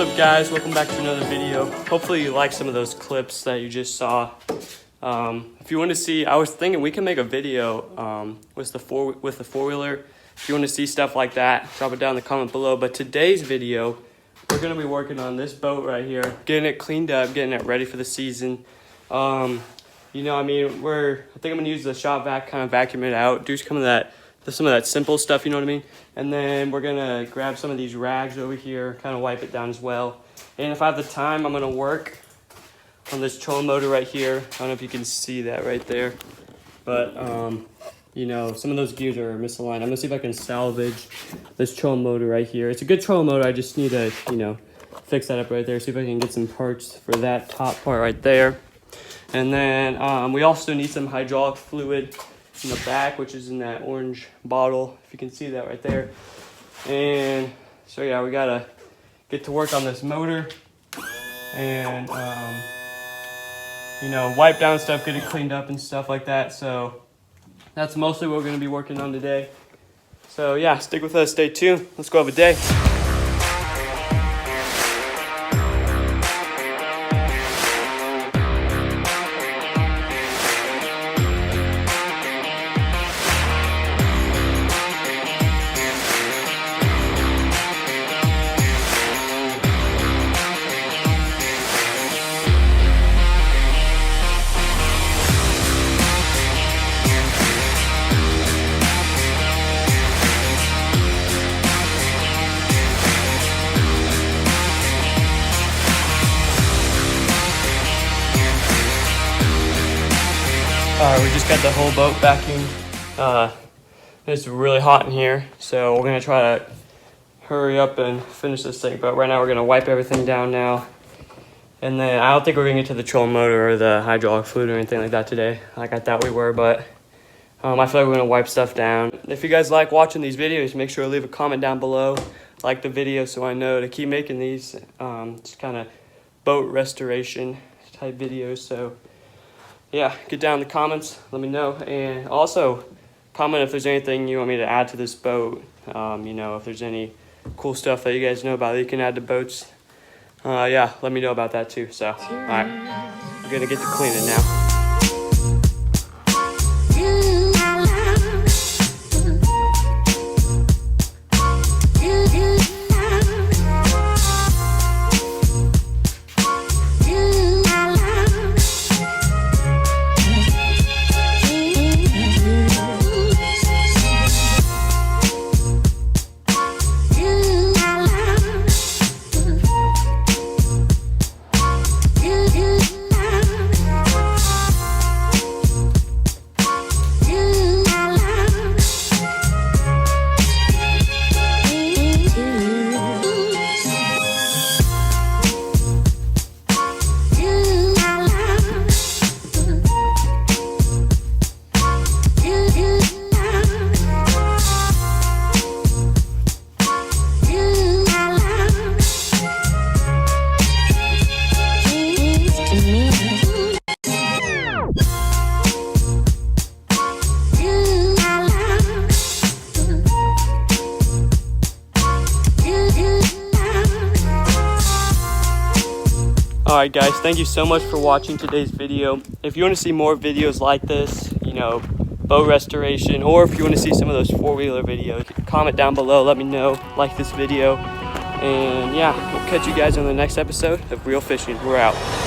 What's up, guys? Welcome back to another video. Hopefully you like some of those clips that you just saw. If you want to see, I was thinking we can make a video with the four-wheeler. If you want to see stuff like that, drop it down in the comment below. But today's video, we're going to be working on this boat right here, getting it cleaned up, getting it ready for the season. I think I'm going to use the shop vac, kind of vacuum it out, do some of that simple stuff, you know what I mean? And then we're gonna grab some of these rags over here, kind of wipe it down as well. And if I have the time, I'm gonna work on this trolling motor right here. I don't know if you can see that right there, but some of those gears are misaligned. I'm gonna see if I can salvage this trolling motor right here. It's a good trolling motor. I just need to, fix that up right there. See if I can get some parts for that top part right there. And then we also need some hydraulic fluid in the back, which is in that orange bottle, if you can see that right there. And so yeah, we gotta get to work on this motor and wipe down stuff, get it cleaned up and stuff like that. So that's mostly what we're gonna be working on today. So yeah, stick with us, stay tuned. Let's go have a day. We just got the whole boat vacuumed. It's really hot in here, so we're gonna try to hurry up and finish this thing. But right now we're gonna wipe everything down now. And then I don't think we're gonna get to the trolling motor or the hydraulic fluid or anything like that today, like I thought we were, but I feel like we're gonna wipe stuff down. If you guys like watching these videos, make sure to leave a comment down below. Like the video so I know to keep making these just kind of boat restoration type videos. So yeah, get down in the comments, let me know, and also comment if there's anything you want me to add to this boat. If there's any cool stuff that you guys know about that you can add to boats. Yeah, let me know about that too. So, all right, we're gonna get to cleaning now. Alright guys, thank you so much for watching today's video. If you want to see more videos like this, boat restoration, or if you want to see some of those four-wheeler videos, comment down below, let me know, like this video. And yeah, we'll catch you guys on the next episode of Real Fishing. We're out.